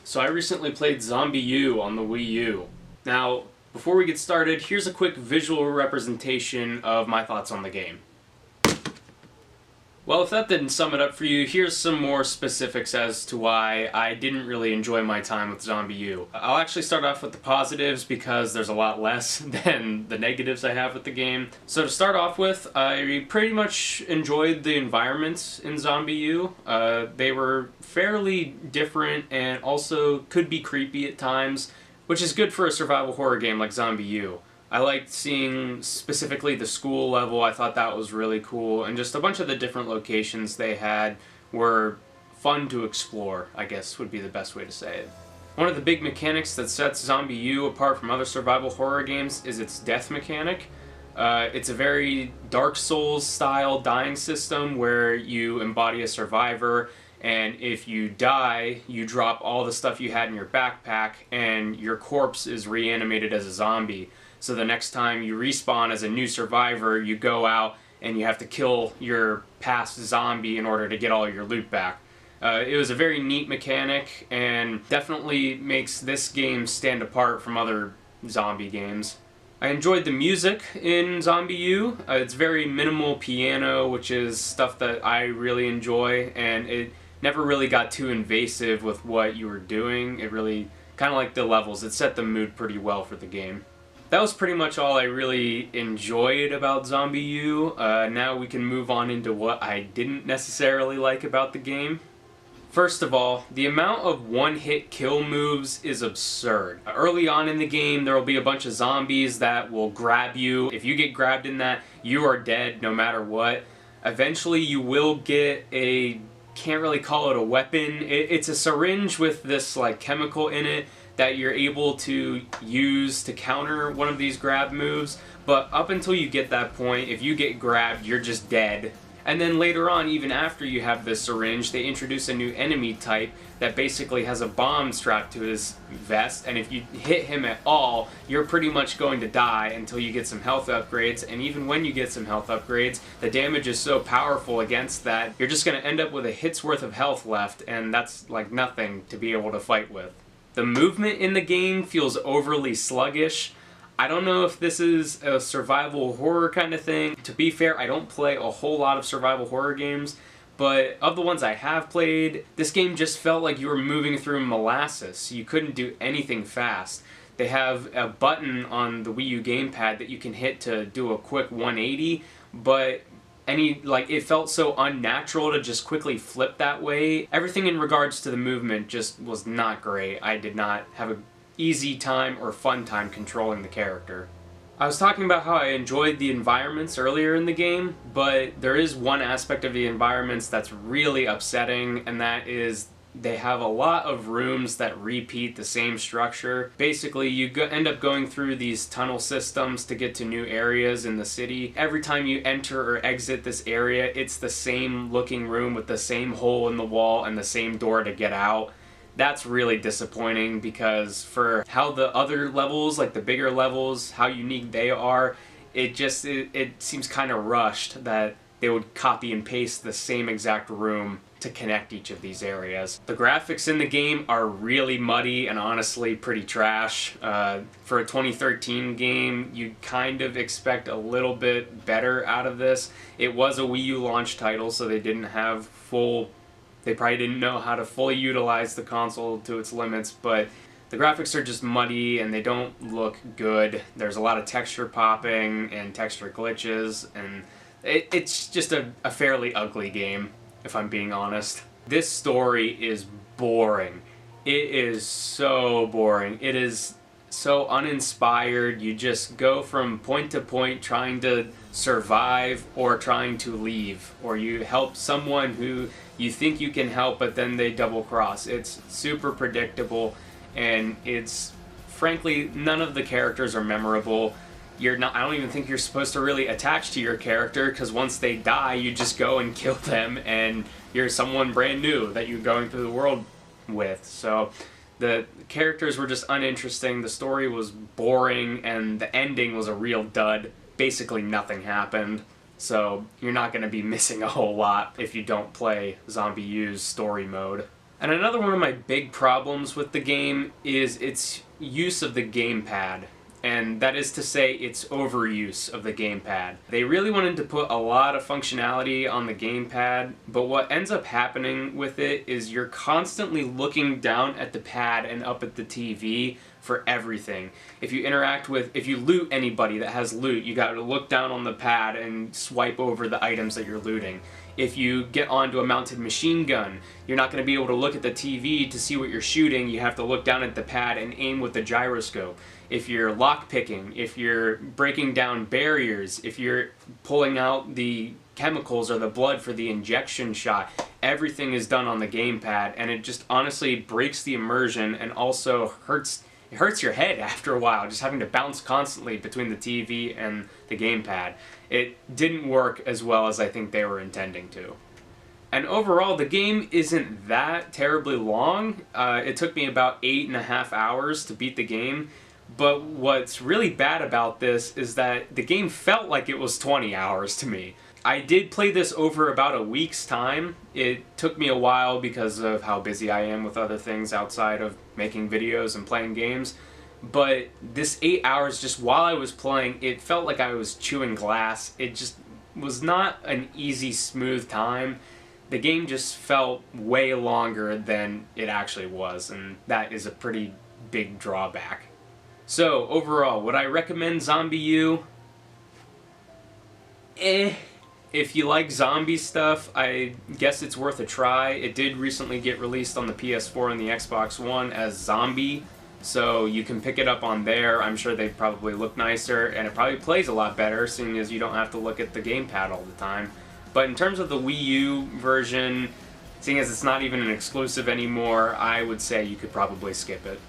So I recently played ZombiU on the Wii U. Now, before we get started, here's a quick visual representation of my thoughts on the game. Well, if that didn't sum it up for you, here's some more specifics as to why I didn't really enjoy my time with ZombiU. I'll actually start off with the positives because there's a lot less than the negatives I have with the game. So to start off with, I pretty much enjoyed the environments in ZombiU. They were fairly different and also could be creepy at times, which is good for a survival horror game like ZombiU. I liked seeing specifically the school level. I thought that was really cool, and just a bunch of the different locations they had were fun to explore, I guess would be the best way to say it. One of the big mechanics that sets ZombiU apart from other survival horror games is its death mechanic. It's a very Dark Souls style dying system where you embody a survivor, and if you die, you drop all the stuff you had in your backpack and your corpse is reanimated as a zombie. So the next time you respawn as a new survivor, you go out and you have to kill your past zombie in order to get all your loot back. It was a very neat mechanic and definitely makes this game stand apart from other zombie games. I enjoyed the music in ZombiU. It's very minimal piano, which is stuff that I really enjoy, and it never really got too invasive with what you were doing. It really, kind of like the levels, it set the mood pretty well for the game. That was pretty much all I really enjoyed about ZombiU. Now we can move on into what I didn't necessarily like about the game. First of all, the amount of one-hit kill moves is absurd. Early on in the game, there will be a bunch of zombies that will grab you. If you get grabbed in that, you are dead no matter what. Eventually you will get a, can't really call it a weapon. It's a syringe with this like chemical in it that you're able to use to counter one of these grab moves, but up until you get that point, if you get grabbed, you're just dead. And then later on, even after you have this syringe, they introduce a new enemy type that basically has a bomb strapped to his vest, and if you hit him at all, you're pretty much going to die until you get some health upgrades, and even when you get some health upgrades, the damage is so powerful against that, you're just going to end up with a hit's worth of health left, and that's like nothing to be able to fight with. The movement in the game feels overly sluggish. I don't know if this is a survival horror kind of thing. To be fair, I don't play a whole lot of survival horror games, but of the ones I have played, this game just felt like you were moving through molasses. You couldn't do anything fast. They have a button on the Wii U gamepad that you can hit to do a quick 180, but it felt so unnatural to just quickly flip that way. Everything in regards to the movement just was not great. I did not have an easy time or fun time controlling the character. I was talking about how I enjoyed the environments earlier in the game, but there is one aspect of the environments that's really upsetting, and that is they have a lot of rooms that repeat the same structure. Basically, you end up going through these tunnel systems to get to new areas in the city. Every time you enter or exit this area, it's the same looking room with the same hole in the wall and the same door to get out. That's really disappointing because for how the other levels, like the bigger levels, how unique they are, it seems kind of rushed that they would copy and paste the same exact room to connect each of these areas. The graphics in the game are really muddy and honestly pretty trash. For a 2013 game, you'd kind of expect a little bit better out of this. It was a Wii U launch title, so they probably didn't know how to fully utilize the console to its limits, but the graphics are just muddy and they don't look good. There's a lot of texture popping and texture glitches, and it's just a fairly ugly game, if I'm being honest. This story is boring. It is so boring. It is so uninspired. You just go from point to point trying to survive or trying to leave, or you help someone who you think you can help but then they double cross. It's super predictable, and it's frankly, none of the characters are memorable. I don't even think you're supposed to really attach to your character, because once they die, you just go and kill them, and you're someone brand new that you're going through the world with. So the characters were just uninteresting, the story was boring, and the ending was a real dud. Basically nothing happened. So you're not going to be missing a whole lot if you don't play ZombiU's story mode. And another one of my big problems with the game is its use of the gamepad. And that is to say, its overuse of the gamepad. They really wanted to put a lot of functionality on the gamepad, but what ends up happening with it is you're constantly looking down at the pad and up at the TV for everything. If you loot anybody that has loot, you gotta look down on the pad and swipe over the items that you're looting. If you get onto a mounted machine gun, you're not going to be able to look at the TV to see what you're shooting. You have to look down at the pad and aim with the gyroscope. If you're lockpicking, if you're breaking down barriers, if you're pulling out the chemicals or the blood for the injection shot, everything is done on the gamepad, and it just honestly breaks the immersion and also hurts your head after a while, just having to bounce constantly between the TV and the gamepad. It didn't work as well as I think they were intending to. And overall, the game isn't that terribly long. It took me about 8.5 hours to beat the game, but what's really bad about this is that the game felt like it was 20 hours to me. I did play this over about a week's time. It took me a while because of how busy I am with other things outside of making videos and playing games. But this 8 hours, just while I was playing, it felt like I was chewing glass. It just was not an easy, smooth time. The game just felt way longer than it actually was, and that is a pretty big drawback. So, overall, would I recommend ZombiU? If you like zombie stuff, I guess it's worth a try. It did recently get released on the PS4 and the Xbox One as Zombie, so you can pick it up on there. I'm sure they probably look nicer, and it probably plays a lot better, seeing as you don't have to look at the gamepad all the time. But in terms of the Wii U version, seeing as it's not even an exclusive anymore, I would say you could probably skip it.